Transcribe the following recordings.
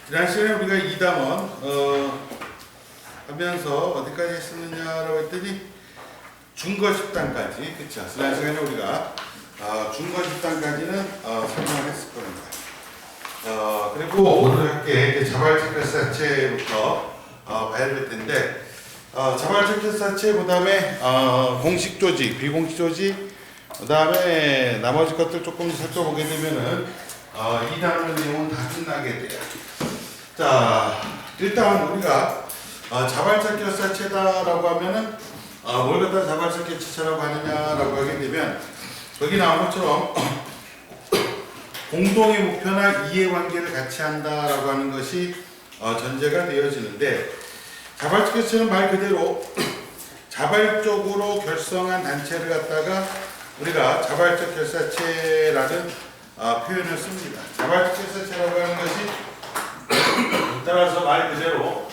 지난 시간에 우리가 2단원 하면서 어디까지 했었느냐라고 했더니 중거 10단까지, 그쵸? 지난 시간에 우리가 중거 10단까지는 설명을 했을 겁니다. 그리고 오늘 함께 자발적 결사체부터 봐야 될 텐데, 자발적 결사체, 그 다음에 공식 조직, 비공식 조직, 그 다음에 나머지 것들 조금 살펴보게 되면은 2단원 내용은 다 끝나게 돼요. 자, 일단 우리가 자발적 결사체다라고 하면은 뭘 갖다 자발적 결사체라고 하느냐라고 하게 되면 여기 나온 것처럼 공동의 목표나 이해관계를 같이 한다라고 하는 것이 전제가 되어지는데, 자발적 결사체는 말 그대로 자발적으로 결성한 단체를 갖다가 우리가 자발적 결사체라는 표현을 씁니다. 자발적 결사체라고 하는 것이 따라서 말 그대로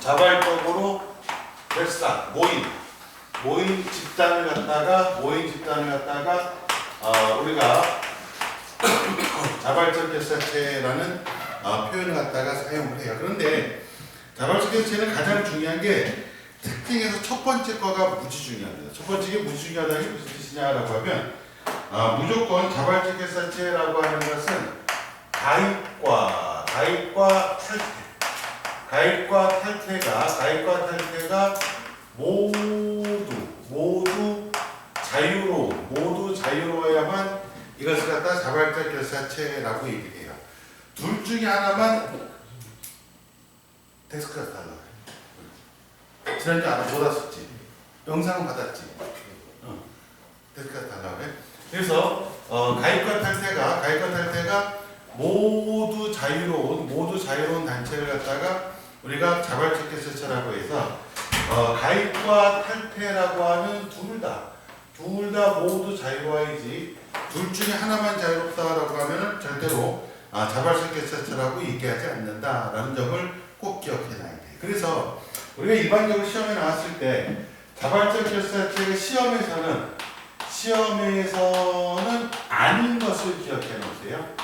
자발적으로 결사, 모인 집단을 갖다가 우리가 자발적 결사체라는 표현을 갖다가 사용을 해요. 그런데 자발적 결사체는 가장 중요한 게 특징에서 첫 번째 거가 무지 중요합니다. 첫 번째 게 무지 중요하다는 게 무슨 뜻이냐라고 하면 무조건 자발적 결사체라고 하는 것은 가입과 탈퇴가 모두 자유로워야만 이것을 갖다 자발적 결사체라고 얘기해요. 둘 중에 하나만 데스크가 달라. 지난주에 못 왔었지. 영상은 받았지. 데스크가 달라 그래. 그래서 가입과 탈퇴가 모두 자유로운 단체를 갖다가 우리가 자발적 결사체라고 해서 가입과 탈퇴라고 하는 둘 다 모두 자유로워야지, 둘 중에 하나만 자유롭다라고 하면은 절대로 자발적 결사체라고 얘기하지 않는다라는 점을 꼭 기억해놔야 돼요. 그래서 우리가 일반적으로 시험에 나왔을 때 자발적 결사체가 시험에서는 아닌 것을 기억해 놓으세요.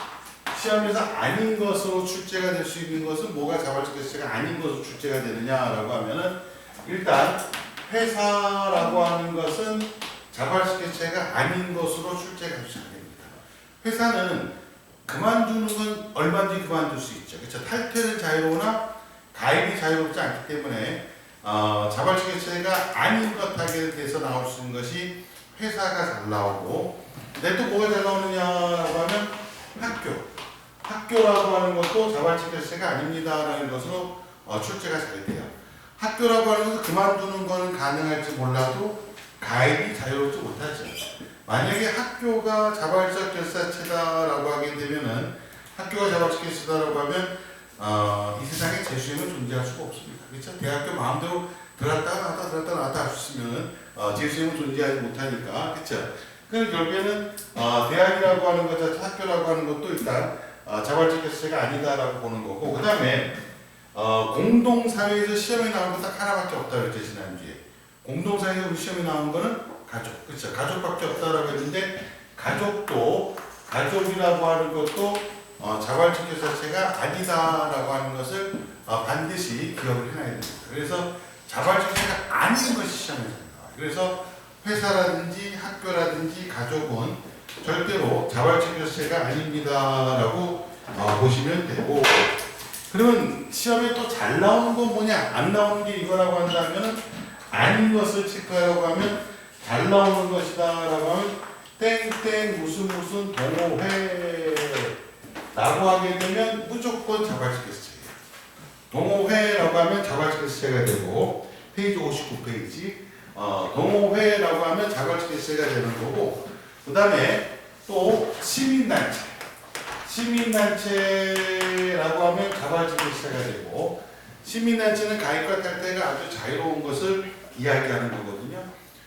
시험에서 아닌 것으로 출제가 될 수 있는 것은 뭐가 자발적 결사체가 아닌 것으로 출제가 되느냐라고 하면은, 일단 회사라고 하는 것은 자발적 결사체가 아닌 것으로 출제가 될 수 있습니다. 회사는 그만두는 건 얼마든지 그만둘 수 있죠. 그렇죠? 탈퇴는 자유로우나 가입이 자유롭지 않기 때문에 자발적 결사체가 아닌 것 하게 돼서 나올 수 있는 것이 회사가 잘 나오고, 근데 또 뭐가 잘 나오느냐라고 하면 학교라고 하는 것도 자발적 결사체가 아닙니다라는 것으로 출제가 잘 돼요. 학교라고 하는 것은 그만두는 것은 가능할지 몰라도 가입이 자유롭지 못하죠. 만약에 학교가 자발적 결사체다라고 하게 되면은, 학교가 자발적 결사체다라고 하면 이 세상에 재수생은 존재할 수가 없습니다. 그렇죠? 대학교 마음대로 들어갔다 나왔다 할 수 있으면 재수생은 존재하지 못하니까, 그렇죠? 그 결국에는 대학이라고 하는 것, 학교라고 하는 것도 일단 자발적 결사체가 아니다라고 보는 거고, 그 다음에 공동사회에서 시험에 나온 거 딱 하나밖에 없다 그랬죠, 지난주에. 공동사회에서 우리 시험에 나온 거는 가족, 그렇죠? 가족밖에 없다라고 했는데, 가족이라고 하는 것도 자발적 결사체가 아니다라고 하는 것을 반드시 기억을 해놔야 됩니다. 그래서 자발적 결사체가 아닌 것이 시험에 나와요. 그래서 회사라든지 학교라든지 가족은 절대로 자발적 결사체가 아닙니다라고 보시면 되고, 그러면 시험에 또 잘 나오는 건 뭐냐, 안 나오는 게 이거라고 한다면, 아닌 것을 체크하라고 하면 잘 나오는 것이다라고 하면 땡땡 무슨 동호회 라고 하게 되면 무조건 자발적 결사체예요. 동호회라고 하면 자발적 결사체가 되고, 페이지 59페이지 동호회라고 하면 자발적 결사체가 되는 거고, 그 다음에 또 시민단체라고 하면 자발적 결사체가 되고, 시민단체는 가입과 탈퇴가 아주 자유로운 것을 이야기하는 거거든요.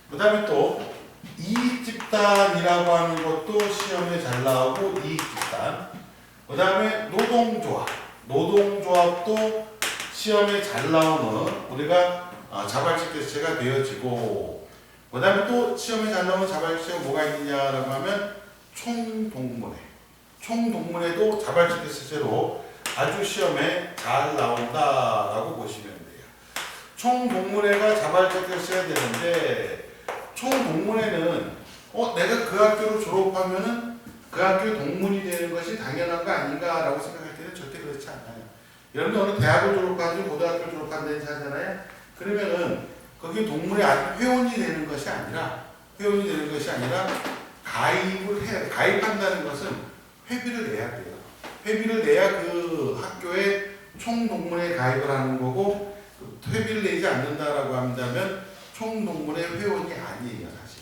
그 다음에 또 이익집단이라고 하는 것도 시험에 잘 나오고, 이익집단. 그 다음에 노동조합도 시험에 잘 나오는 우리가 자발적 결사체가 되어지고, 그 다음에 또 시험에 잘 나오는 자발적 결사체가 뭐가 있느냐라고 하면 총동문회. 총동문회도 자발적 결사체로 아주 시험에 잘 나온다라고 보시면 돼요. 총동문회가 자발적 결사가 되는데 총동문회는 내가 그 학교를 졸업하면은 그 학교 동문이 되는 것이 당연한 거 아닌가라고 생각할 때는 절대 그렇지 않아요. 여러분들 어느 대학을 졸업하든지 고등학교 졸업한다는 하잖아요. 그러면은 거기 동문회 회원이 되는 것이 아니라 가입한다는 것은 회비를 내야 돼요. 회비를 내야 그 학교에 총동문회에 가입을 하는 거고, 회비를 내지 않는다라고 한다면 총동문회 회원이 아니에요, 사실.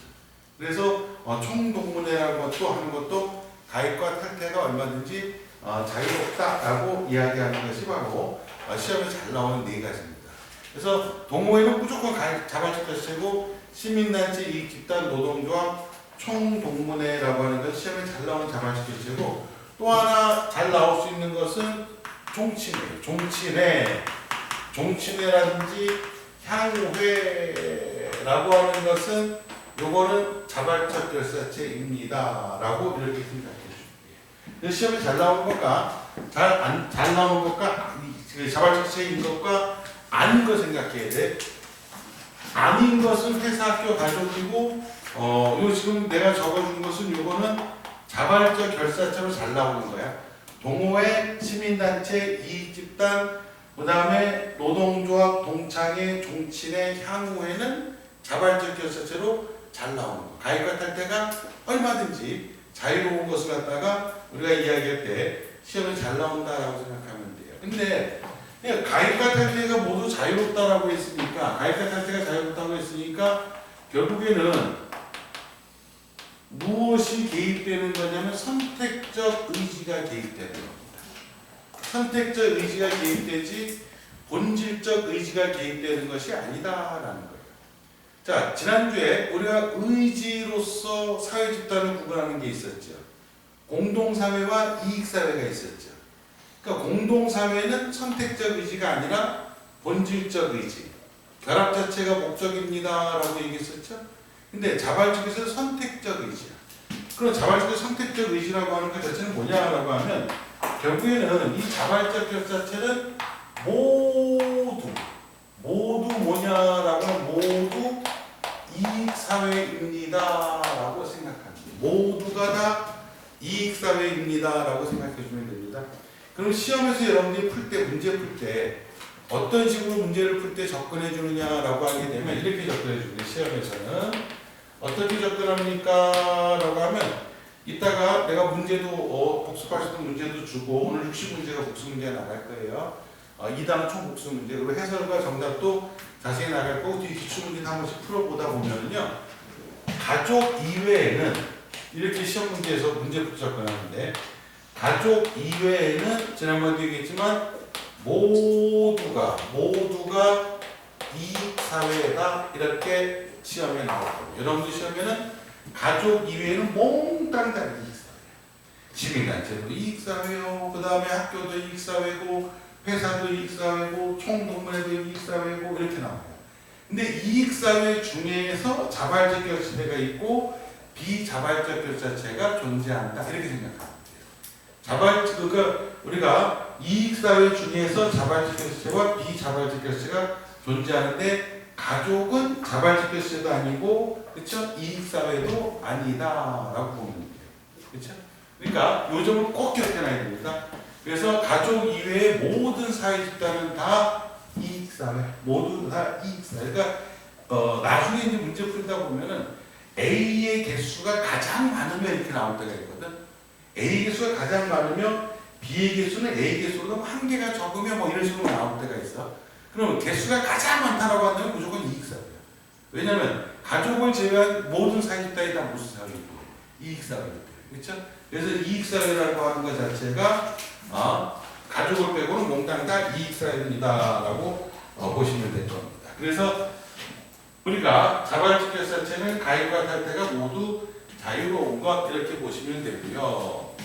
그래서 총동문회라는 것도 하는 것도 가입과 탈퇴가 얼마든지 자유롭다라고 이야기하는 것이 바로 시험에 잘 나오는 네 가지입니다. 그래서 동호회는 무조건 자발적 결사체고, 시민단체, 이익집단, 노동조합, 총동문회라고 하는 건 시험에 잘 나오는 자발적 결사체고, 또 하나 잘 나올 수 있는 것은 종친회라든지 향후회라고 하는 것은 요거는 자발적 결사체입니다 라고 이렇게 생각해 주시면 돼요. 시험에 잘 나오는 것과 잘 나오는 것과 자발적 결사체인 것과 아닌 거 생각해야 돼. 아닌 것은 회사, 학교, 가족이고, 요 지금 내가 적어준 것은 요거는 자발적 결사체로 잘 나오는 거야. 동호회, 시민단체, 이익집단, 그 다음에 노동조합, 동창회, 종친회, 향후회는 자발적 결사체로 잘 나오는 거. 가입과 탈퇴가 얼마든지 자유로운 것을 갖다가 우리가 이야기할 때 시험에 잘 나온다라고 생각하면 돼요. 근데 가입과 탈퇴가 모두 자유롭다라고 했으니까, 가입과 탈퇴가 자유롭다고 했으니까 결국에는 무엇이 개입되는 거냐면 선택적 의지가 개입되는 겁니다. 선택적 의지가 개입되지 본질적 의지가 개입되는 것이 아니다라는 거예요. 자, 지난주에 우리가 의지로서 사회집단을 구분하는 게 있었죠. 공동사회와 이익사회가 있었죠. 그러니까 공동사회는 선택적 의지가 아니라 본질적 의지, 결합 자체가 목적입니다라고 얘기했었죠. 근데 자발적에서 선택적 의지야. 그럼 자발적의 선택적 의지라고 하는 것 자체는 뭐냐라고 하면 결국에는 이 자발적 결사체는 모두 뭐냐라고 하면 모두 이익사회입니다라고 생각합니다. 모두가 다 이익사회입니다라고 생각해 주면 됩니다. 그럼 시험에서 여러분들이 문제 풀 때 어떤 식으로 문제를 풀 때 접근해 주느냐라고 하게 되면 이렇게 접근해 주는데, 시험에서는 어떻게 접근합니까? 라고 하면 이따가 내가 문제도 복습할 수 있는 문제도 주고, 오늘 60문제가 복습 문제가 나갈 거예요. 2당 총 복습 문제, 그리고 해설과 정답도 자세히 나갈 거고, 뒤에 기출문제도 한 번씩 풀어보다 보면요, 가족 이외에는 이렇게 시험 문제에서 문제부터 접근하는데, 가족 이외에는 지난번에도 얘기했지만 모두가 이익사회다 이렇게 시험에 나오고, 여러분들 시험에는 가족 이외에는 몽땅 다 이익사회예요. 시민단체도 이익사회요, 그 다음에 학교도 이익사회고, 회사도 이익사회고, 총동문회도 이익사회고 이렇게 나와요. 근데 이익사회 중에서 자발적 결사체가 있고 비자발적 결사체가 존재한다 이렇게 생각합니다. 그러니까 우리가 이익사회 중에서 자발적 결사체와 비자발적 결사체가 존재하는데, 가족은 자발적 결사체도 아니고, 그렇죠? 이익사회도 아니다라고 보면 돼요. 그렇죠? 그러니까 이 점을 꼭 기억해놔야 됩니다. 그래서 가족 이외의 모든 사회 집단은 다 이익사회, 모두 다 이익사회. 그러니까 나중에 이제 문제 풀다 보면은 A의 개수가 가장 많으면 이렇게 나올 때가 있거든. A 개수가 가장 많으면 B의 개수는 A 개수보다 한 개가 적으면 뭐 이런 식으로 나올 때가 있어. 그럼 개수가 가장 많다라고 한다면 무조건 이익사회야. 왜냐면 가족을 제외한 모든 사회집단이 다 무슨 사회이고? 이익사회이고. 그렇죠? 그래서 이익사회라고 하는 것 자체가 가족을 빼고는 몽땅 다 이익사회입니다라고 보시면 될 겁니다. 그래서 우리가 자발적 결사체는 가입과 탈퇴가 모두 자유로운 것 이렇게 보시면 되고요.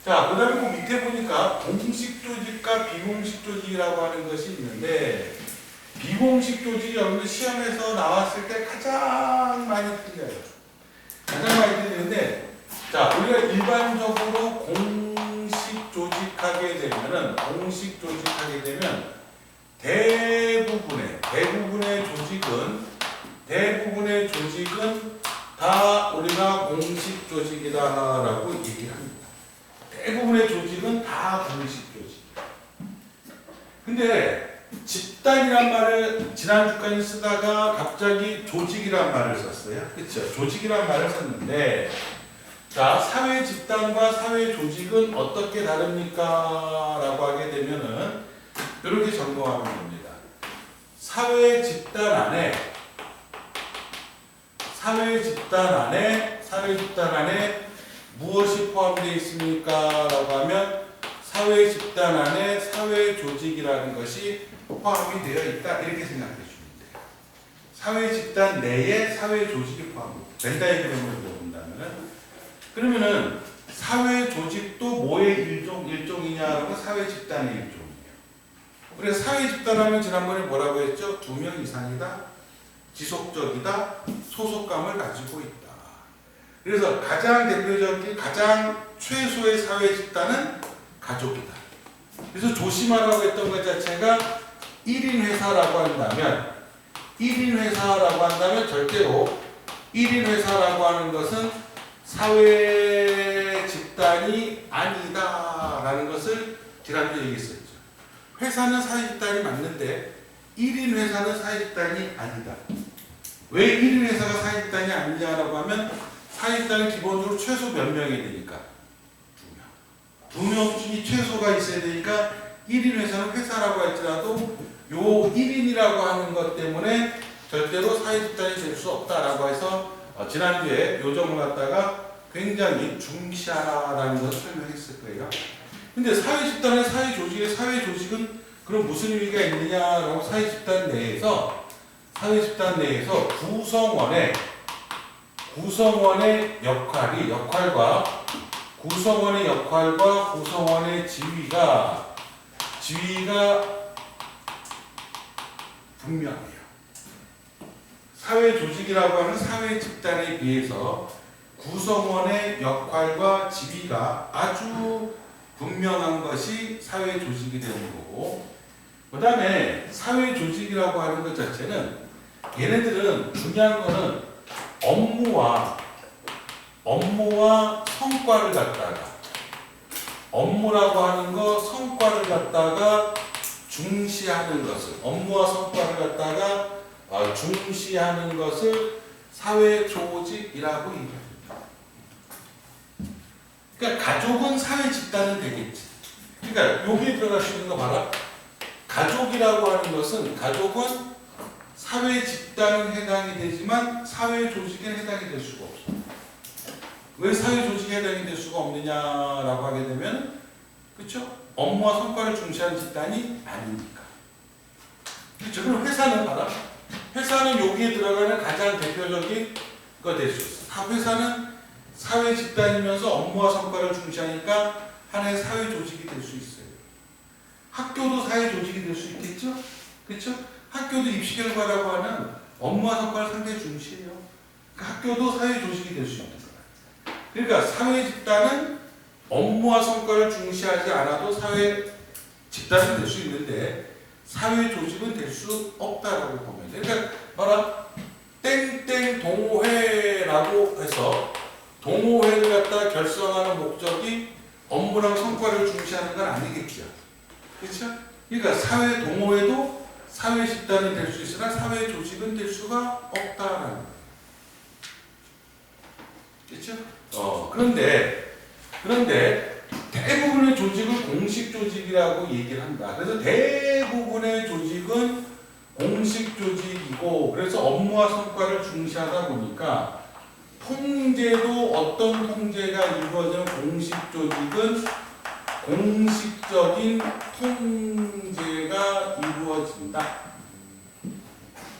자, 그 다음에 그 밑에 보니까 공식 조직과 비공식 조직이라고 하는 것이 있는데, 비공식 조직이 여러분들 시험에서 나왔을 때 가장 많이 틀려요. 가장 많이 틀리는데, 자, 우리가 일반적으로 공식 조직하게 되면 대부분의 조직은 다 우리가 공식 조직이다라고 얘기를 합니다. 대부분의 조직은 다 공식 조직. 근데 집단이란 말을 지난 주까지 쓰다가 갑자기 조직이란 말을 썼어요. 그렇죠? 조직이란 말을 썼는데, 자, 사회 집단과 사회 조직은 어떻게 다릅니까? 라고 하게 되면은 이렇게 점검하면 됩니다. 사회 집단 안에 무엇이 포함되어 있습니까? 라고 하면 사회 집단 안에 사회 조직이라는 것이 포함이 되어 있다. 이렇게 생각해 주면 돼요. 사회 집단 내에 사회 조직이 포함됩니다. 벤다이그램으로 본다면은, 그러면은 사회 조직도 뭐의 일종이냐라고 사회 집단의 일종이에요. 우리가 사회 집단하면 지난번에 뭐라고 했죠? 2명 이상이다, 지속적이다, 소속감을 가지고 있다. 그래서 가장 대표적인 가장 최소의 사회 집단은 가족이다. 그래서 조심하라고 했던 것 자체가 1인 회사라고 한다면 절대로 1인 회사라고 하는 것은 사회 집단이 아니다라는 것을 지난주에 얘기했었죠. 회사는 사회 집단이 맞는데 1인 회사는 사회 집단이 아니다. 왜 1인 회사가 사회 집단이 아니냐라고 하면 사회 집단은 기본적으로 최소 몇 명이 되니까 2명. 2명이 최소가 있어야 되니까 1인 회사는 회사라고 할지라도 요 1인이라고 하는 것 때문에 절대로 사회 집단이 될 수 없다라고 해서 지난주에 요 점을 갖다가 굉장히 중시하라라는 것을 설명했을 거예요. 근데 사회 집단의 사회 조직은 그럼 무슨 의미가 있느냐라고 사회 집단 내에서 구성원의 역할과 구성원의 지위가 분명해요. 사회 조직이라고 하는 사회 집단에 비해서 구성원의 역할과 지위가 아주 분명한 것이 사회 조직이 되는 거고, 그 다음에 사회 조직이라고 하는 것 자체는 얘네들은 중요한 거는 업무와 성과를 갖다가 업무라고 하는 거 성과를 갖다가 중시하는 것을 업무와 성과를 갖다가 중시하는 것을 사회 조직이라고 얘기합니다. 그러니까 가족은 사회 집단은 되겠지. 그러니까 여기에 들어갈 수 있는 거 봐라. 가족이라고 하는 것은 가족은 사회 집단은 해당이 되지만 사회 조직에 해당이 될 수가 없어. 왜 사회 조직에 해당이 될 수가 없느냐라고 하게 되면, 그렇죠? 업무와 성과를 중시하는 집단이 아니니까. 그렇죠? 그럼 회사는 봐라. 회사는 여기에 들어가는 가장 대표적인 거 될 수 있어. 회사는 사회 집단이면서 업무와 성과를 중시하니까 하나의 사회 조직이 될 수 있어요. 학교도 사회 조직이 될 수 있겠죠? 그렇죠? 학교도 입시 결과라고 하는 업무와 성과를 상당히 중시해요. 그러니까 학교도 사회 조직이 될 수 있는 거예요. 그러니까 사회 집단은 업무와 성과를 중시하지 않아도 사회 집단은 될 수 있는데 사회 조직은 될 수 없다라고 보면 돼요. 그러니까 봐라, 땡땡 동호회라고 해서 동호회를 갖다 결성하는 목적이 업무랑 성과를 중시하는 건 아니겠죠. 그렇죠? 그러니까 사회 동호회도 사회 집단이 될 수 있으나 사회 조직은 될 수가 없다라는 거예요. 그렇죠? 그런데 대부분의 조직을 공식 조직이라고 얘기를 한다. 그래서 대부분의 조직은 공식 조직이고, 그래서 업무와 성과를 중시하다 보니까 통제도 어떤 통제가 이루어지는 공식 조직은 공식적인 통제가 이루어진다.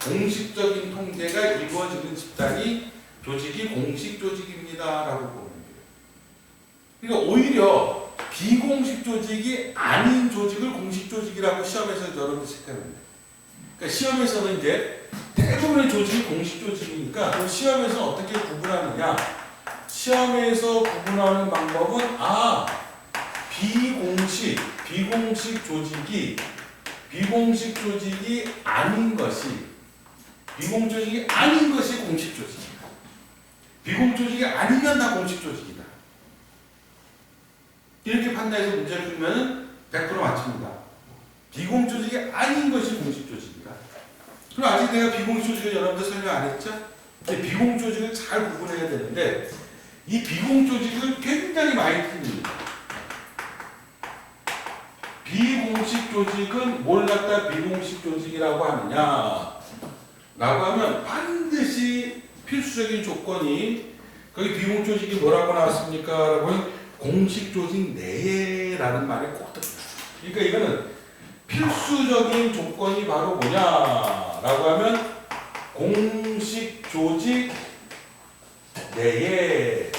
공식적인 통제가 이루어지는 집단이 조직이 공식 조직입니다라고 보는 거예요. 그러니까 오히려 비공식 조직이 아닌 조직을 공식 조직이라고 시험에서 여러분들 체크하면 돼요. 그러니까 시험에서는 이제 대부분의 조직이 공식 조직이니까 그럼 시험에서는 어떻게 구분하느냐? 시험에서 구분하는 방법은 비공식 조직이 아닌 것이 공식 조직이다. 비공식 조직이 아니면 다 공식 조직이다. 이렇게 판단해서 문제를 풀면 100% 맞춥니다. 비공식 조직이 아닌 것이 공식 조직이다. 그럼 아직 내가 비공식 조직을 여러분들 설명 안 했죠? 근데 비공식 조직을 잘 구분해야 되는데 이 비공식 조직을 굉장히 많이 틀립니다. 비공식 조직은 뭘 갖다 비공식 조직이라고 하느냐 라고 하면 반드시 필수적인 조건이 거기 비공식 조직이 뭐라고 나왔습니까? 라고 하면 공식 조직 내에라는 말이 꼭 들어요. 그러니까 이거는 필수적인 조건이 바로 뭐냐라고 하면 공식 조직 내에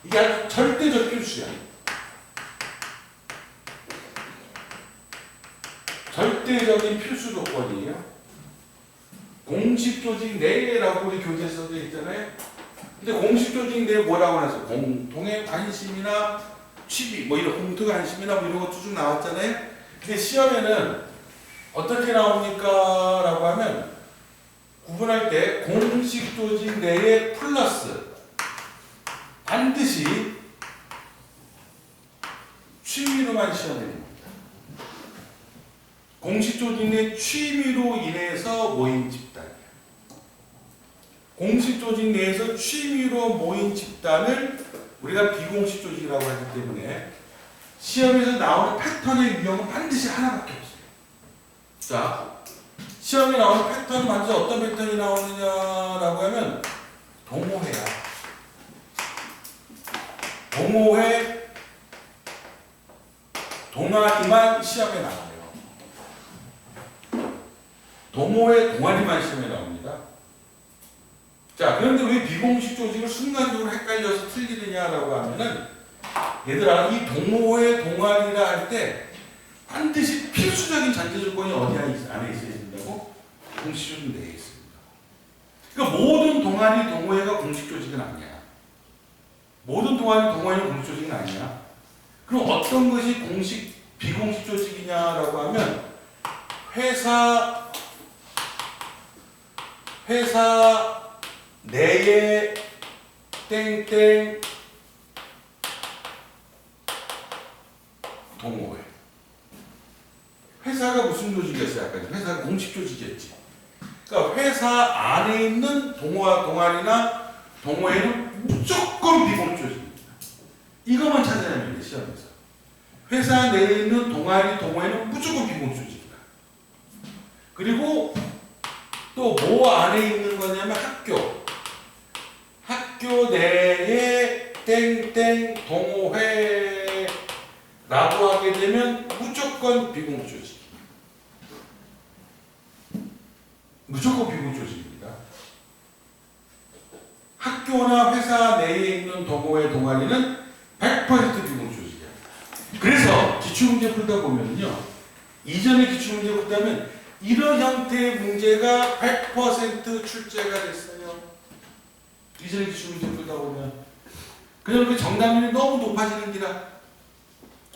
이게 아주 절대적 필수야. 절대적인 필수 조건이에요. 공식 조직 내라고 우리 교재에서도 있잖아요. 근데 공식 조직 내에 뭐라고 나서 공통의 관심이나 취미 뭐 이런 공통의 관심이나 뭐 이런 것도 좀 나왔잖아요. 근데 시험에는 어떻게 나옵니까? 라고 하면 구분할 때 공식 조직 내에 플러스 반드시 취미로만 시험에 됩니다. 공식 조직 내 취미로 인해서 모인 집단이에요. 공식 조직 내에서 취미로 모인 집단을 우리가 비공식 조직이라고 하기 때문에 시험에서 나오는 패턴의 유형은 반드시 하나밖에 없어요. 자, 시험에 나오는 패턴은 반드시 어떤 패턴이 나오느냐라고 하면 동호회야. 동호회, 동아리만 시험에 나와요. 동호회, 동아리만 시험에 나옵니다. 자, 그런데 왜 비공식 조직을 순간적으로 헷갈려서 틀리느냐라고 하면은 얘들아, 이 동호회, 동아리라 할 때 반드시 필수적인 전제 조건이 어디 안에 있어야 된다고? 공식 조직 내에 있습니다. 그러니까 모든 동아리, 동호회가 공식 조직은 아니야. 모든 동아리, 동호회는 공식 조직은 아니야. 그럼 어떤 것이 비공식 조직이냐라고 하면 회사 내에 땡땡 동호회. 회사가 무슨 조직이었어요? 아까 회사가 공식 조직이었지. 그러니까 회사 안에 있는 동아리나 동호회는 무조건 비공식 조직입니다. 이것만 찾아내면 돼, 시험에서. 회사 내에 있는 동아리, 동호회는 무조건 비공식 조직이다. 그리고 또 뭐 안에 있는 거냐면 학교 내에 땡땡 동호회라고 하게 되면 무조건 비공식 조직. 무조건 비공식 조직입니다. 학교나 회사 내에 있는 동호회, 동아리는 100% 비공식 조직이야. 그래서 기출문제 풀다 보면요, 이전에 기출문제 풀다면 이런 형태의 문제가 100% 출제가 됐어요. 이전에 기출문제 풀다 보면. 그냥 그 정답률이 너무 높아지는 기라.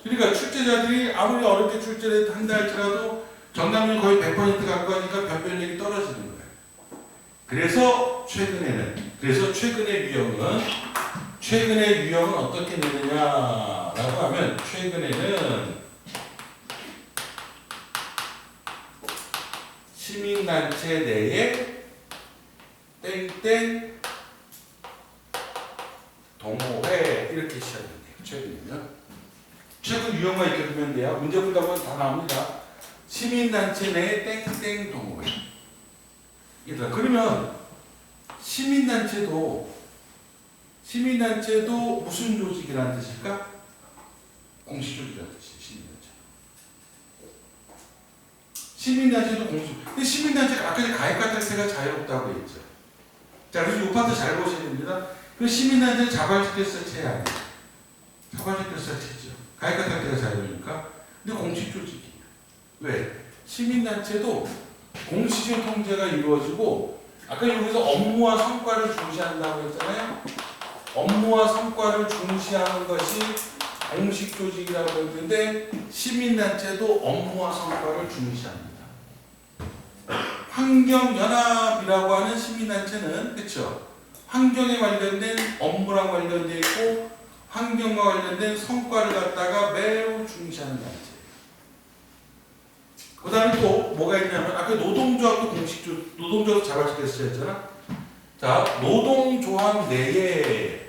그러니까 출제자들이 아무리 어렵게 출제를 한다 할지라도 정답률이 거의 100% 가까우니까 변별력이 떨어지는 거예요. 그래서 최근의 유형은 어떻게 되느냐라고 하면 최근에는 시민단체 내에 땡땡 동호회 이렇게 시작됩니다. 최근에는 최근 유형만 이렇게 보면 돼요. 문제 풀다 보면 다 나옵니다. 시민단체 내에 땡땡 동호회. 얘들아, 그러면 시민단체도 무슨 조직이라는 뜻일까? 공식 조직이라는 뜻이에요. 시민단체도 공식. 근데 시민단체가 아까 가입과 탈퇴가 자유롭다고 했죠. 자, 그래서 이 파트 잘 보셔야 됩니다. 그 시민단체는 자발적 결사체 아니에요. 자발적 결사체죠. 가입과 탈퇴가 자유니까. 근데 공식 조직이에요. 왜? 시민단체도 공식적 통제가 이루어지고 아까 여기서 업무와 성과를 중시한다고 했잖아요. 업무와 성과를 중시하는 것이 공식 조직이라고 했는데 시민단체도 업무와 성과를 중시합니다. 환경연합이라고 하는 시민단체는 그렇죠. 환경에 관련된 업무랑 관련되어 있고 환경과 관련된 성과를 갖다가 매우 중시하는 단체예요. 그 다음에 또 뭐가 있냐면 아까 노동조합도 노동조합도 자발적에서 했잖아. 자, 노동조합 내에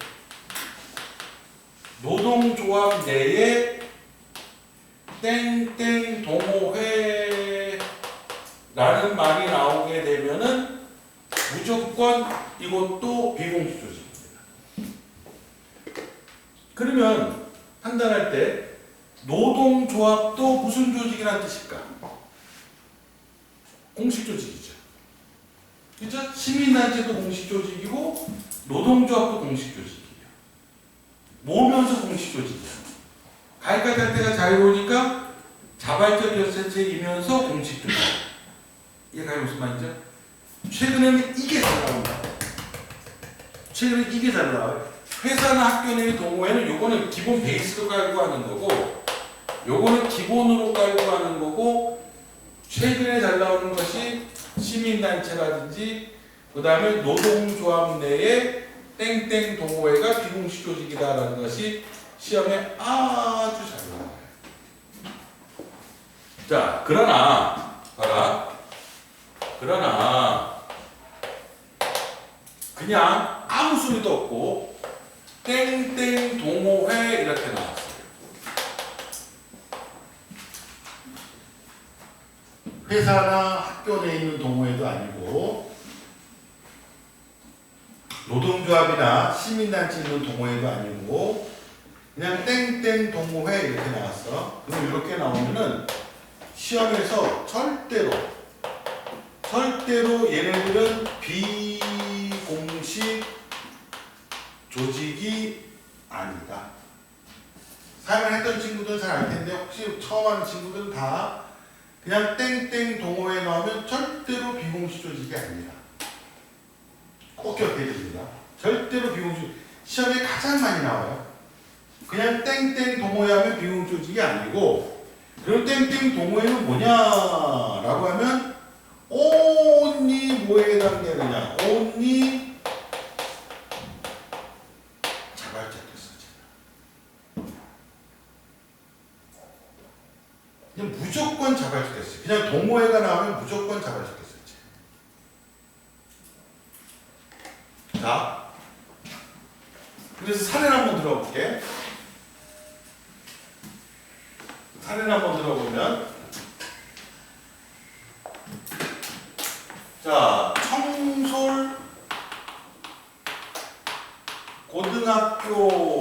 땡땡 동호회라는 말이 나오게 되면은 무조건 이것도 비공식 조직입니다. 그러면 판단할 때 노동조합도 무슨 조직이라는 뜻일까? 공식 조직이죠. 그죠? 시민단체도 공식 조직이고 노동조합도 공식 조직이에요. 모으면서 공식 조직이야. 가입할 때가 자유로우니까 자발적 결세체이면서 공식 조직. 이게 가입 무슨 말이죠? 최근에는 이게 잘 나온다. 최근에 이게 잘 나와요. 회사나 학교 내 동호회는 요거는 기본 베이스로 깔고 하는 거고 요거는 기본으로 깔고 하는 거고 최근에 잘 나오는 것이 시민단체라든지 그 다음에 노동조합 내에 땡땡 동호회가 비공식 조직이다라는 것이 시험에 아주 잘 나와요. 자, 그러나 봐라. 그러나 그냥 아무 소리도 없고 땡땡 동호회 이렇게 나왔어요. 회사나 학교 내에 있는 동호회도 아니고 노동조합이나 시민단체 있는 동호회도 아니고 그냥 땡땡 동호회 이렇게 나왔어. 그럼 이렇게 나오면은 시험에서 절대로 얘네들은 비공식 조직이 아니다. 사용을 했던 친구들은 잘 알 텐데 혹시 처음 하는 친구들은 다 그냥 땡땡 동호회 나오면 절대로 비공식 조직이 아닙니다. 꼭 기억해야 됩니다. 절대로 비공식 시험에 가장 많이 나와요. 그냥 땡땡 동호회 하면 비공식 조직이 아니고 그럼 땡땡 동호회는 뭐냐라고 하면 only 뭐에 해당되느냐? only 자발적 결사제. 그냥 무조건 자발적 결사제. 그냥 동호회가 나오면 무조건 자발적 결사제. 자, 그래서 사례를 한번 들어볼게. 사례를 한번 들어보면 자, 청솔 고등학교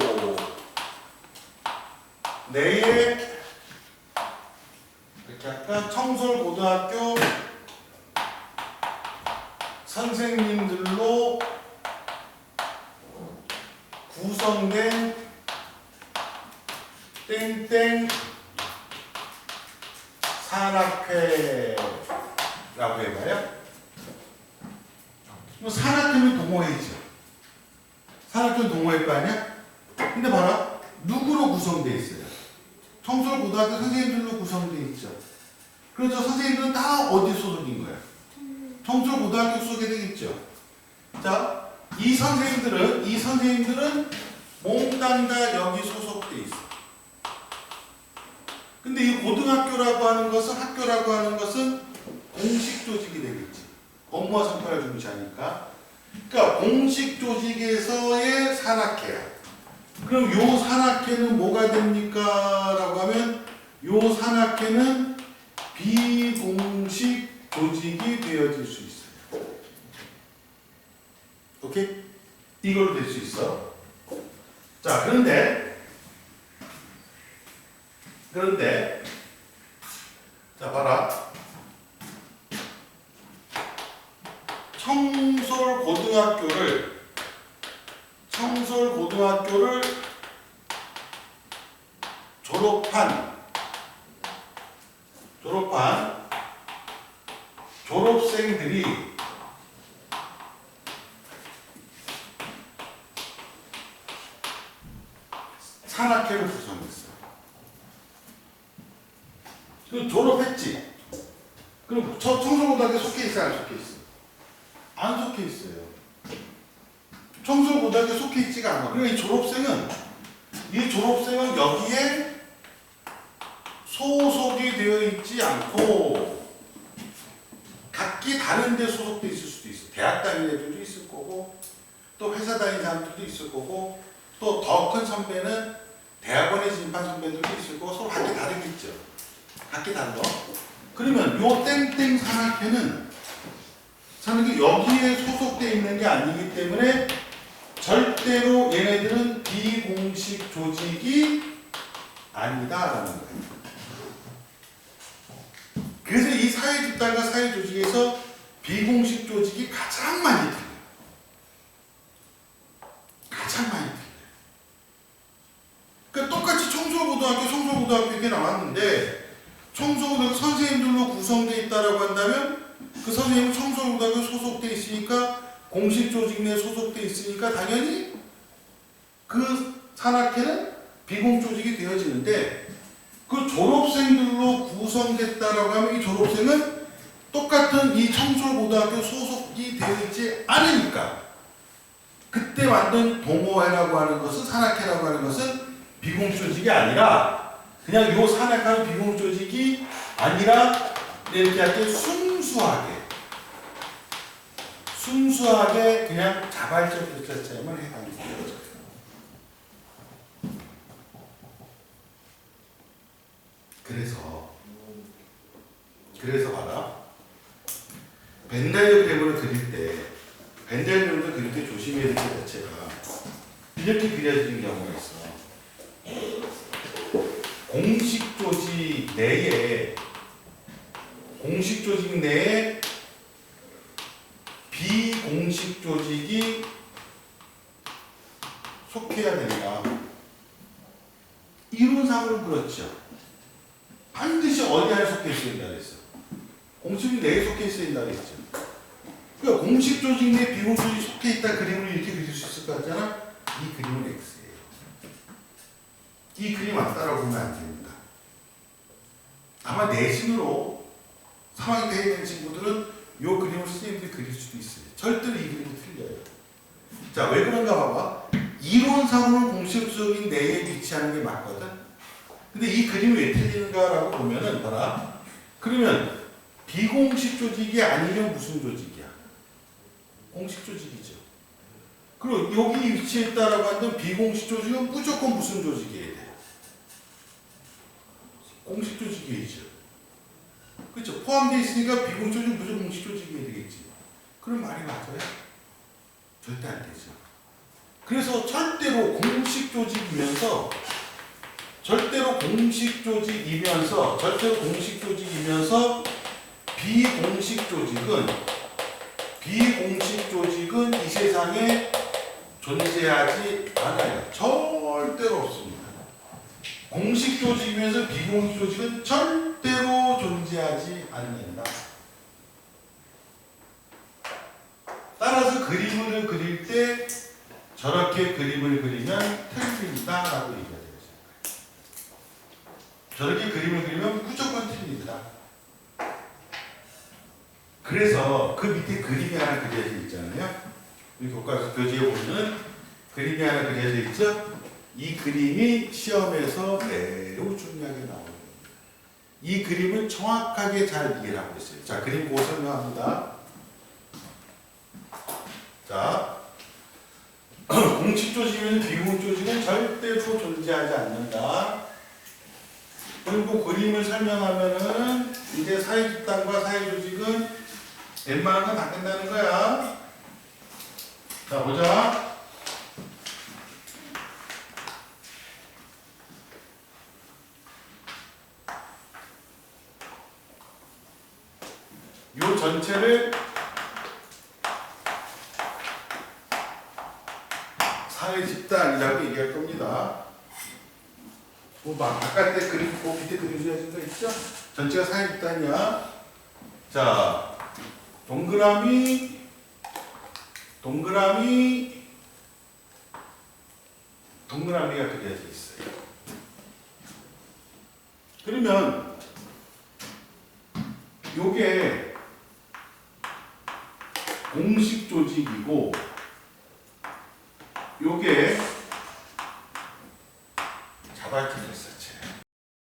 내에 이렇게 할까? 청솔 고등학교 선생님들로 구성된 땡땡 산악회라고 해봐요. 산악회는 동호회죠. 산악회는 동호회일 거 아니야? 근데 봐라. 누구로 구성되어 있어요? 청솔 고등학교 선생님들로 구성되어 있죠. 그래서 선생님들은 다 어디 소속인 거야? 청솔 고등학교 소속에 되겠죠. 자, 이 선생님들은 몽땅 다 여기 소속되어 있어. 근데 이 고등학교라고 하는 것은 학교라고 하는 것은 공식 조직이 되겠지. 업무와 성과를 중시하니까. 그러니까 공식 조직에서의 산악회야. 그럼 요 산악회는 뭐가 됩니까? 라고 하면 요 산악회는 비공식 조직이 되어질 수 있어요. 오케이? 이걸로 될 수 있어. 자, 그런데 자, 봐라. 청솔 고등학교를 졸업한 졸업생들이 졸업했지? 그럼 저 청소고등학교 속해 있어, 안 속해 있어? 안 속해 있어요. 청소고등학교 속해 있지가 않아. 그러니까 이 졸업생은 여기에 소속이 되어 있지 않고 각기 다른 데 소속돼 있을 수도 있어. 대학 다니는 애들도 있을 거고 또 회사 다니는 사람들도 있을 거고 또 더 큰 선배는 대학원에 진입한 선배들도 있을 거고 서로 각기 다르겠죠. 각기 달라. 그러면 요 땡땡 산악회는 여기에 소속돼 있는 게 아니기 때문에 절대로 얘네들은 비공식 조직이 아니다라는 거예요. 그래서 이 사회집단과 사회조직에서 비공식 조직이 가장 많이 틀려요. 가장 많이 틀려요. 그러니까 똑같이 청소고등학교 이렇게 나왔는데 청소고등학교 선생님들로 구성되어 있다라고 한다면 그 선생님은 청소고등학교 소속돼 있으니까 공식 조직 내에 소속돼 있으니까 당연히 그 산악회는 비공식 조직이 되어지는데 그 졸업생들로 구성됐다라고 하면 이 졸업생은 똑같은 이 청소고등학교 소속이 되어 있지 않으니까 그때 만든 동호회라고 하는 것은 산악회라고 하는 것은 비공식 조직이 아니라 그냥 요 산악회는 비공식 조직이 아니라 이렇게 할 때 순수하게 그냥 자발적 자체만 해당이 되어져요. 그래서 봐라. 벤다이어그램을 그릴 때 조심해야 될 것 자체가 이렇게 그려지는 경우가 있어. 공식 조직 내에 비공식 조직이 속해야 된다. 이론상으로 그렇죠. 반드시 어디 안에 속해 있어야 된다 그랬어. 공식 내에 속해 있어야 된다 그랬죠. 그러니까 공식 조직 내 비공식 조직이 속해 있다 그림을 이렇게 그릴 수 있을 것 같잖아. 이 그림은 X예요. 이 그림 안 따라보면 안 됩니다. 아마 내신으로 3학년 때 해야 되는 친구들은 이 그림을 선생님들이 그릴 수도 있어요. 절대로 이 그림이 틀려요. 자, 왜 그런가 봐봐. 이론상으로는 공식적인 내에 위치하는 게 맞거든. 근데 이 그림이 왜 틀리는가라고 보면은 봐라. 그러면 비공식 조직이 아니면 무슨 조직이야? 공식 조직이죠. 그리고 여기 위치해 있다라고 한다면 비공식 조직은 무조건 무슨 조직이어야 돼? 공식 조직이죠. 그렇죠. 포함되어 있으니까 비공식 조직은 무조건 공식 조직이어야 되겠지. 그럼 말이 맞아요? 절대 안 되죠. 그래서 절대로 공식 조직이면서 비공식 조직은 이 세상에 존재하지 않아요. 절대로 없습니다. 공식 조직이면서 비공식 조직은 절대로 존재하지 않는다. 따라서 그림을 그릴 때 저렇게 그림을 그리면 틀린다라고 얘기가 되겠습니다. 저렇게 그림을 그리면 무조건 틀린다. 그래서 그 밑에 그림이 하나 그려져 있잖아요. 우리 교과서에 보면 그림이 하나 그려져 있죠. 이 그림이 시험에서 매우 중요하게 나옵니다. 이 그림을 정확하게 잘 이해를 하고 있어요. 자, 그림 보고 설명합니다. 자, 공식 조직이면 비공식 조직은 절대로 존재하지 않는다. 그리고 그림을 설명하면은 이제 사회집단과 사회조직은 웬만한 건 다 끝나는 거야. 자, 보자. 요 전체를 사회집단이라고 얘기할 겁니다. 아까 때 그림, 밑에 그림 그려진 거 있죠? 전체가 사회집단이야. 자, 동그라미가 그려져 있어요. 그러면 요게 공식 조직이고 요게